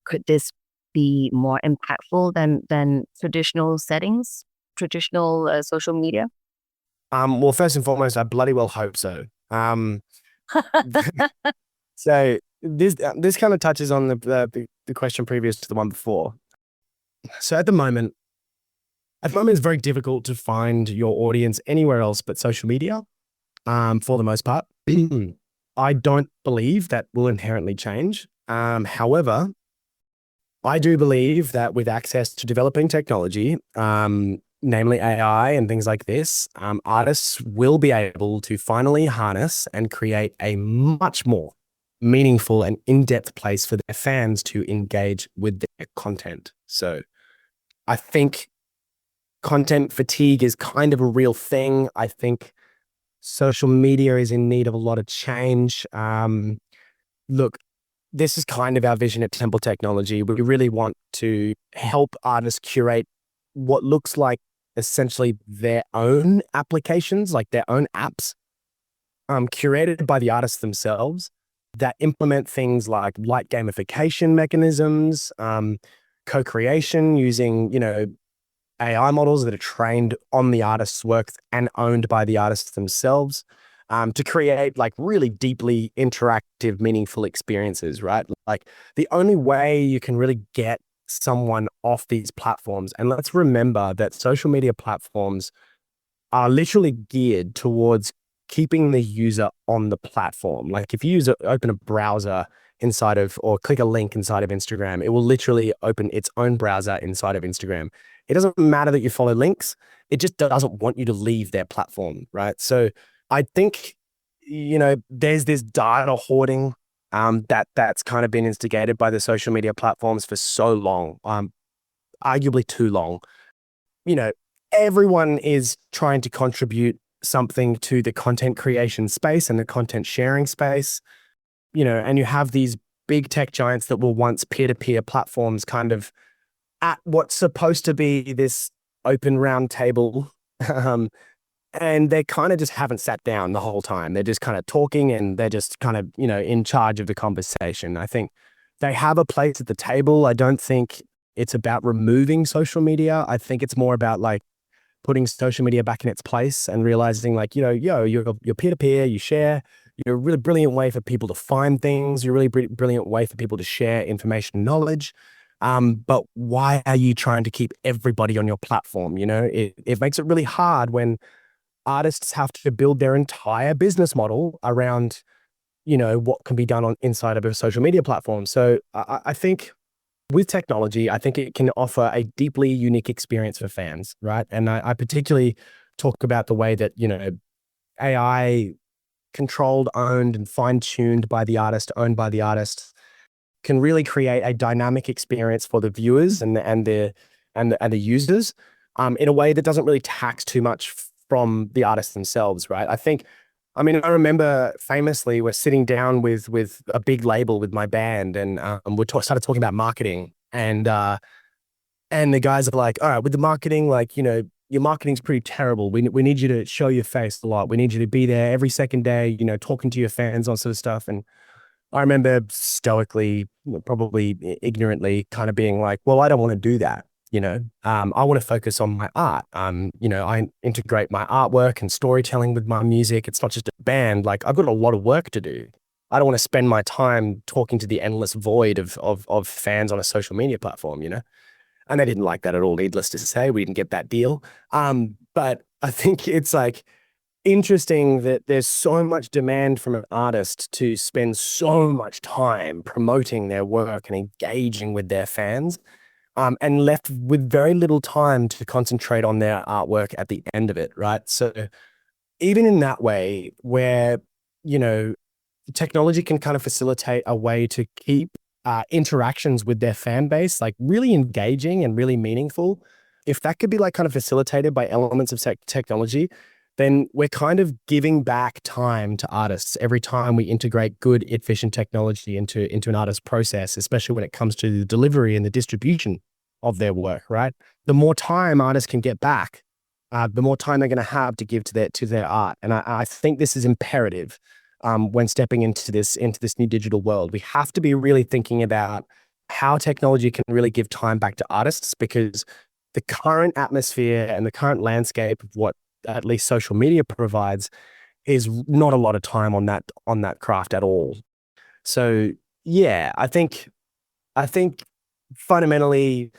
could this be more impactful than traditional settings, traditional social media? Well, first and foremost, I bloody well hope so. So this kind of touches on the question previous to the one before. So at the moment, it's very difficult to find your audience anywhere else but social media. For the most part, I don't believe that will inherently change. However, I do believe that with access to developing technology, namely AI and things like this, artists will be able to finally harness and create a much more meaningful and in-depth place for their fans to engage with their content. So I think content fatigue is kind of a real thing. I think social media is in need of a lot of change. Look, this is kind of our vision at Temple Technology. We really want to help artists curate what looks like essentially their own applications, like their own apps, curated by the artists themselves, that implement things like light gamification mechanisms, co-creation using, AI models that are trained on the artist's work and owned by the artists themselves, to create like really deeply interactive, meaningful experiences, right? Like the only way you can really get someone off these platforms, and let's remember that social media platforms are literally geared towards keeping the user on the platform. Like if you open a browser inside of, or click a link inside of Instagram, it will literally open its own browser inside of Instagram. It doesn't matter that you follow links. It just doesn't want you to leave their platform, right? So I think, there's this data hoarding that's kind of been instigated by the social media platforms for so long, arguably too long. Everyone is trying to contribute something to the content creation space and the content sharing space, and you have these big tech giants that were once peer-to-peer platforms kind of at what's supposed to be this open round table. And they kind of just haven't sat down the whole time. They're just kind of talking and they're just kind of, in charge of the conversation. I think they have a place at the table. I don't think it's about removing social media. I think it's more about like putting social media back in its place and realizing like, you're peer-to-peer, you share, you're a really brilliant way for people to find things. You're a really brilliant way for people to share information and knowledge. But why are you trying to keep everybody on your platform? It makes it really hard when artists have to build their entire business model around, what can be done inside of a social media platform. So I think with technology, I think it can offer a deeply unique experience for fans, right? And I particularly talk about the way that, AI controlled, owned, and fine-tuned by the artist, owned by the artist, can really create a dynamic experience for the viewers and the users, in a way that doesn't really tax too much from the artists themselves, right? I remember famously we're sitting down with a big label with my band, and we started talking about marketing, and the guys are like, all right, with the marketing, like, your marketing's pretty terrible. We need you to show your face a lot. We need you to be there every second day, talking to your fans, all sort of stuff. And I remember stoically, probably ignorantly, kind of being like, well, I don't want to do that. I want to focus on my art. I integrate my artwork and storytelling with my music. It's not just a band. Like, I've got a lot of work to do. I don't want to spend my time talking to the endless void of fans on a social media platform, And they didn't like that at all. Needless to say, we didn't get that deal. But I think it's like interesting that there's so much demand from an artist to spend so much time promoting their work and engaging with their fans, and left with very little time to concentrate on their artwork at the end of it, right? So even in that way, where, technology can kind of facilitate a way to keep interactions with their fan base like really engaging and really meaningful, if that could be like kind of facilitated by elements of technology, then we're kind of giving back time to artists every time we integrate good, efficient technology into an artist's process, especially when it comes to the delivery and the distribution of their work, right? The more time artists can get back, the more time they're going to have to give to their art. And I think this is imperative when stepping into this new digital world. We have to be really thinking about how technology can really give time back to artists, because the current atmosphere and the current landscape of what at least social media provides is not a lot of time on that craft at all. So yeah, I think fundamentally,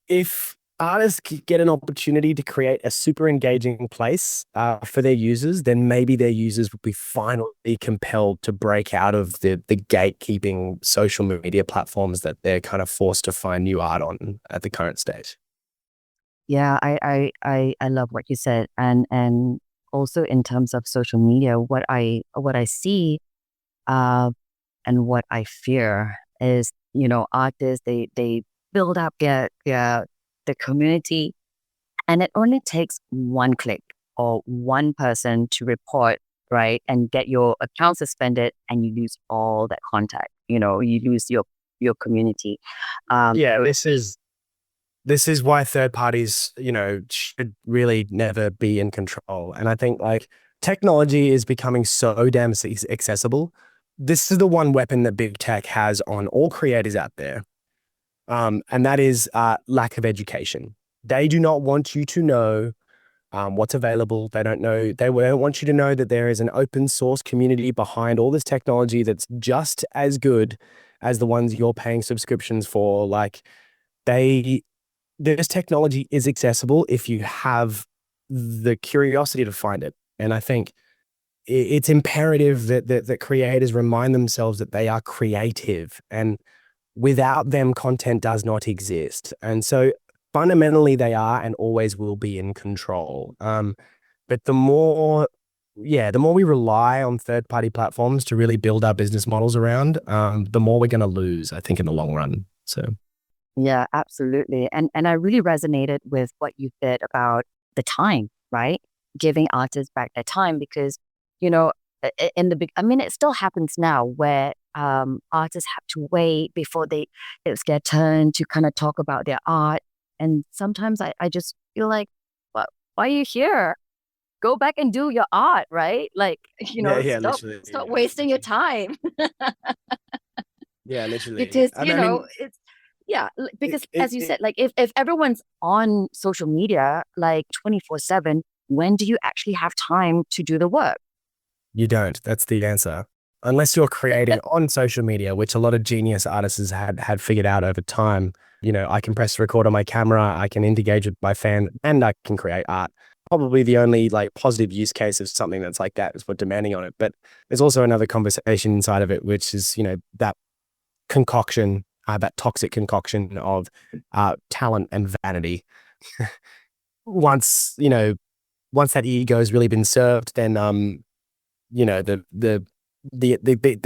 if artists get an opportunity to create a super engaging place for their users, then maybe their users will be finally compelled to break out of the gatekeeping social media platforms that they're kind of forced to find new art on at the current stage. Yeah, I love what you said, and also in terms of social media, what I see, and what I fear is, artists, they build up the community, and it only takes one click or one person to report, right, and get your account suspended, and you lose all that contact. You lose your community. Yeah, this is why third parties, should really never be in control. And I think like technology is becoming so damn accessible. This is the one weapon that big tech has on all creators out there. And that is lack of education. They do not want you to know what's available. They don't want you to know that there is an open source community behind all this technology that's just as good as the ones you're paying subscriptions for. Like, this technology is accessible if you have the curiosity to find it. And I think it's imperative that creators remind themselves that they are creative, and without them, content does not exist. And so fundamentally, they are and always will be in control. But the more we rely on third-party platforms to really build our business models around, the more we're going to lose, I think, in the long run. So. Yeah, absolutely. And I really resonated with what you said about the time, right? Giving artists back their time, because, in the big, it still happens now where artists have to wait before it's their turn to kind of talk about their art. And sometimes I just feel like, why are you here? Go back and do your art, right? Like, stop wasting your time. Yeah, literally. Because, Yeah, It, because it, as you it, said, like if everyone's on social media like 24/7, when do you actually have time to do the work? you don't. That's the answer. Unless you're creating on social media, which a lot of genius artists had figured out over time. I can press record on my camera, I can engage with my fan, and I can create art. Probably the only like positive use case of something that's like that is what demanding on it. But there's also another conversation inside of it, which is, that concoction, that toxic concoction of talent and vanity. Once, once that ego has really been served, then the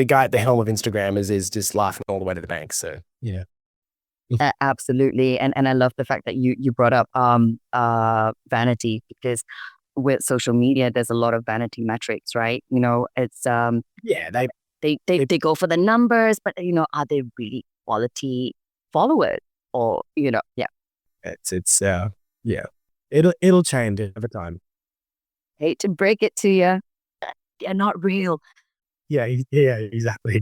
guy at the helm of Instagram is just laughing all the way to the bank. So yeah. Absolutely, and I love the fact that you brought up vanity, because with social media there's a lot of vanity metrics, right? It's Yeah, they go for the numbers, but are they really quality followers? Or yeah. it's yeah. It'll change over time. Hate to break it to you, they're not real. Yeah, yeah, exactly.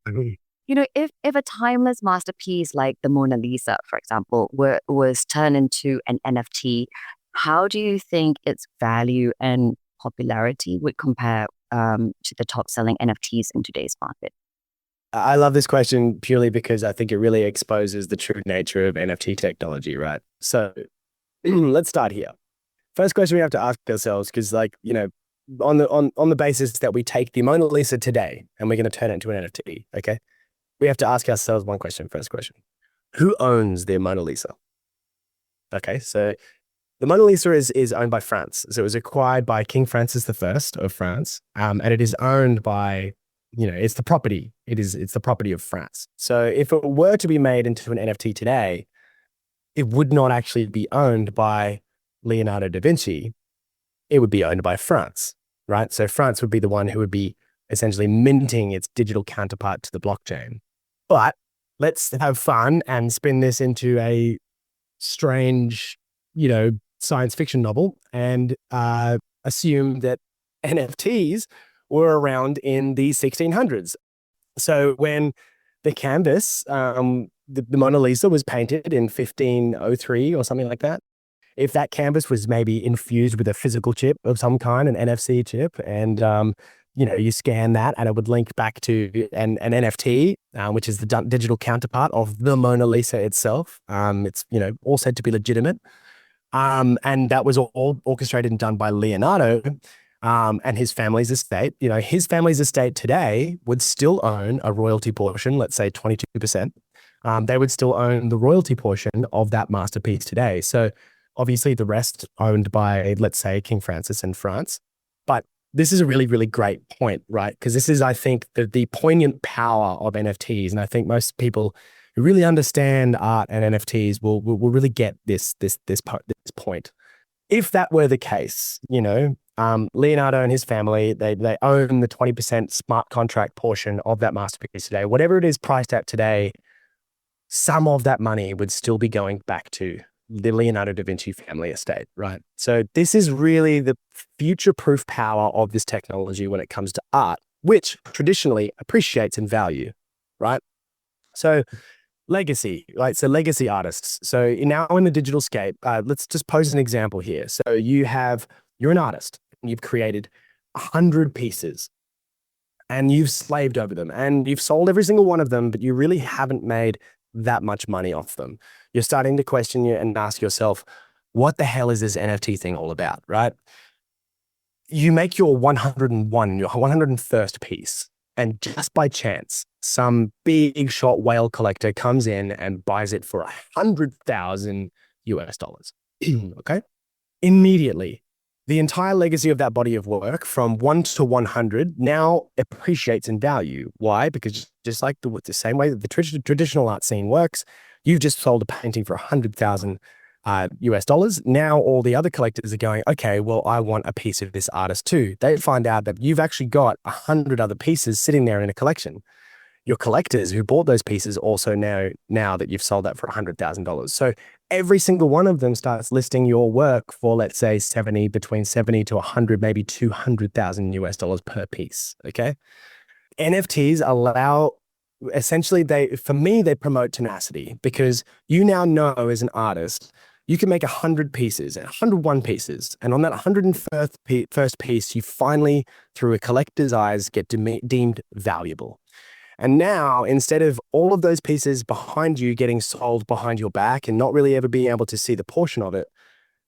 I mean, If a timeless masterpiece like the Mona Lisa, for example, was turned into an NFT, how do you think its value and popularity would compare to the top selling NFTs in today's market? I love this question purely because I think it really exposes the true nature of NFT technology, right? So let's start here. First question we have to ask ourselves, because on the basis that we take the Mona Lisa today and we're going to turn it into an NFT, okay? We have to ask ourselves one question. First question: who owns the Mona Lisa? Okay, so the Mona Lisa is owned by France. So it was acquired by King Francis I of France, and it is owned by, it's the property. It's the property of France. So if it were to be made into an NFT today, it would not actually be owned by Leonardo da Vinci. It would be owned by France, right? So France would be the one who would be essentially minting its digital counterpart to the blockchain. But let's have fun and spin this into a strange, science fiction novel, and assume that NFTs were around in the 1600s. So when the canvas, the Mona Lisa was painted in 1503 or something like that, if that canvas was maybe infused with a physical chip of some kind, an NFC chip, and you scan that and it would link back to an NFT, which is the digital counterpart of the Mona Lisa itself. It's all said to be legitimate, and that was all orchestrated and done by Leonardo and his family's estate. His family's estate today would still own a royalty portion, let's say 22%. They would still own the royalty portion of that masterpiece today. So obviously the rest owned by, let's say, King Francis in France. But this is a really, really great point, right? Because this is, I think, the poignant power of NFTs. And I think most people who really understand art and NFTs will really get this point. If that were the case, Leonardo and his family, they own the 20% smart contract portion of that masterpiece today. Whatever it is priced at today, some of that money would still be going back to the Leonardo da Vinci family estate, right? So this is really the future-proof power of this technology when it comes to art, which traditionally appreciates in value, right? So legacy, right? So legacy artists. So now in the digital scape, let's just pose an example here. So you're an artist and you've created 100 pieces and you've slaved over them and you've sold every single one of them, but you really haven't made that much money off them. You're starting to question you and ask yourself, what the hell is this NFT thing all about, right? You make your 101, your 101st piece, and just by chance, some big shot whale collector comes in and buys it for $100,000. Okay? Immediately, the entire legacy of that body of work from 1 to 100 now appreciates in value. Why? Because just like the same way that the traditional art scene works, you've just sold a painting for $100,000. Now all the other collectors are going, okay, well, I want a piece of this artist too. They find out that you've actually got 100 other pieces sitting there in a collection. Your collectors who bought those pieces also now that you've sold that for $100,000. So every single one of them starts listing your work for, let's say, between 70 to 100, maybe $200,000 per piece. Okay. NFTs allow essentially for me, they promote tenacity, because you now know as an artist, you can make 100 pieces, 101 pieces. And on that 101st piece, you finally, through a collector's eyes, get deemed valuable. And now, instead of all of those pieces behind you getting sold behind your back and not really ever being able to see the portion of it,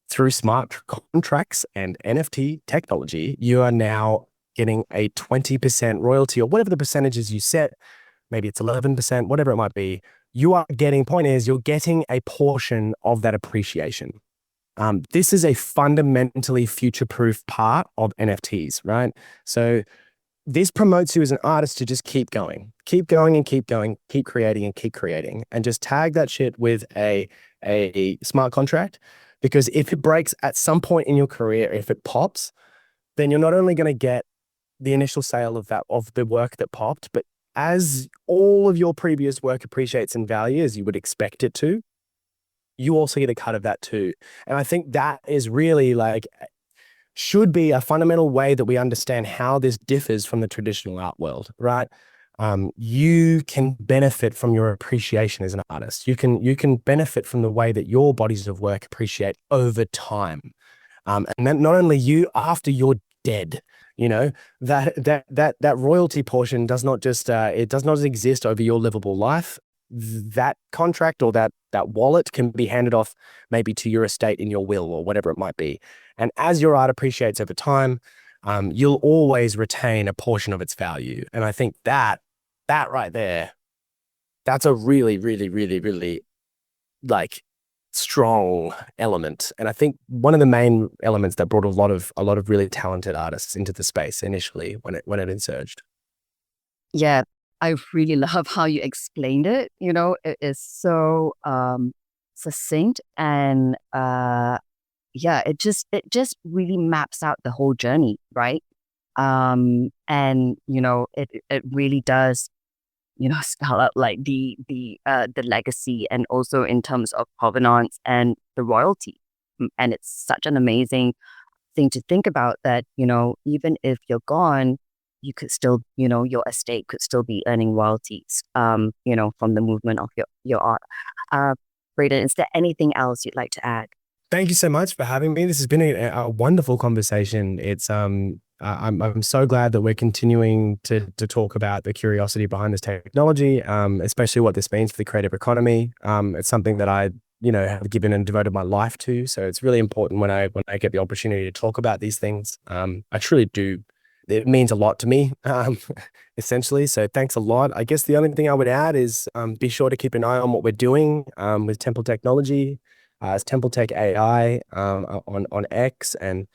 through smart contracts and NFT technology, you are now getting a 20% royalty, or whatever the percentages you set. Maybe it's 11%, whatever it might be. Point is, you're getting a portion of that appreciation. This is a fundamentally future-proof part of NFTs, right? So this promotes you as an artist to just keep going and keep going, keep creating, and just tag that shit with a smart contract. Because if it breaks at some point in your career, if it pops, then you're not only going to get the initial sale of the work that popped, but as all of your previous work appreciates in value, as you would expect it to, you also get a cut of that too. And I think that is really should be a fundamental way that we understand how this differs from the traditional art world, right? You can benefit from your appreciation as an artist. You can benefit from the way that your bodies of work appreciate over time. And then not only you, after you're dead, that royalty portion does not just exist over your livable life. That contract or that wallet can be handed off maybe to your estate in your will or whatever it might be. And as your art appreciates over time, you'll always retain a portion of its value. And I think that right there, that's a really, really, really, really strong element. And I think one of the main elements that brought a lot of really talented artists into the space initially when it insurged. Yeah, I really love how you explained it. It is so succinct, and it just really maps out the whole journey, right? And it really does, spell out the legacy, and also in terms of provenance and the royalty. And it's such an amazing thing to think about that, even if you're gone, you could still, your estate could still be earning royalties, from the movement of your art. Brayden, is there anything else you'd like to add? Thank you so much for having me. This has been a wonderful conversation. It's I'm so glad that we're continuing to talk about the curiosity behind this technology, especially what this means for the creative economy. It's something that I have given and devoted my life to. So it's really important when I get the opportunity to talk about these things. I truly do. It means a lot to me, essentially. So thanks a lot. I guess the only thing I would add is be sure to keep an eye on what we're doing with Temple Technology. It's Temple Tech AI on X, and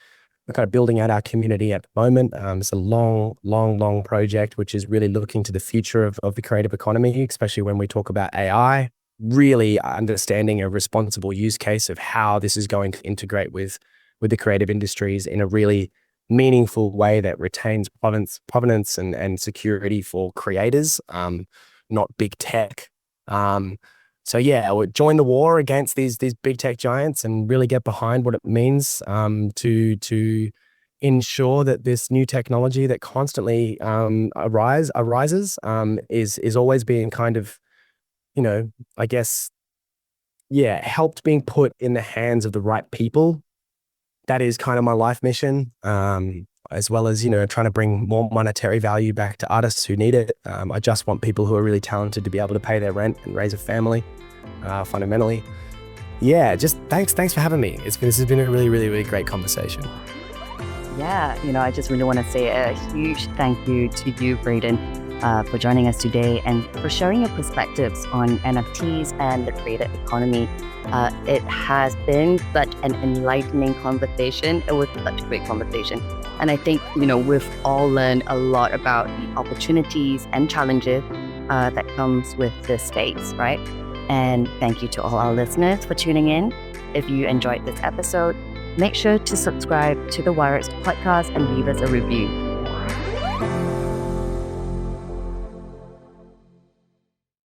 we're kind of building out our community at the moment. It's a long project, which is really looking to the future of the creative economy, especially when we talk about AI, really understanding a responsible use case of how this is going to integrate with the creative industries in a really meaningful way that retains provenance and security for creators, not big tech. So yeah, I would join the war against these big tech giants and really get behind what it means to ensure that this new technology that constantly arises is always being kind of, I guess, helped being put in the hands of the right people. That is kind of my life mission, as well as, trying to bring more monetary value back to artists who need it. I just want people who are really talented to be able to pay their rent and raise a family, fundamentally. Yeah, just thanks for having me. This has been a really, really, really great conversation. Yeah, I just really want to say a huge thank you to you, Brayden, for joining us today and for sharing your perspectives on NFTs and the creative economy. It has been such an enlightening conversation. It was such a great conversation. And I think, we've all learned a lot about the opportunities and challenges that comes with this space, right? And thank you to all our listeners for tuning in. If you enjoyed this episode, make sure to subscribe to the Wirex Podcast and leave us a review.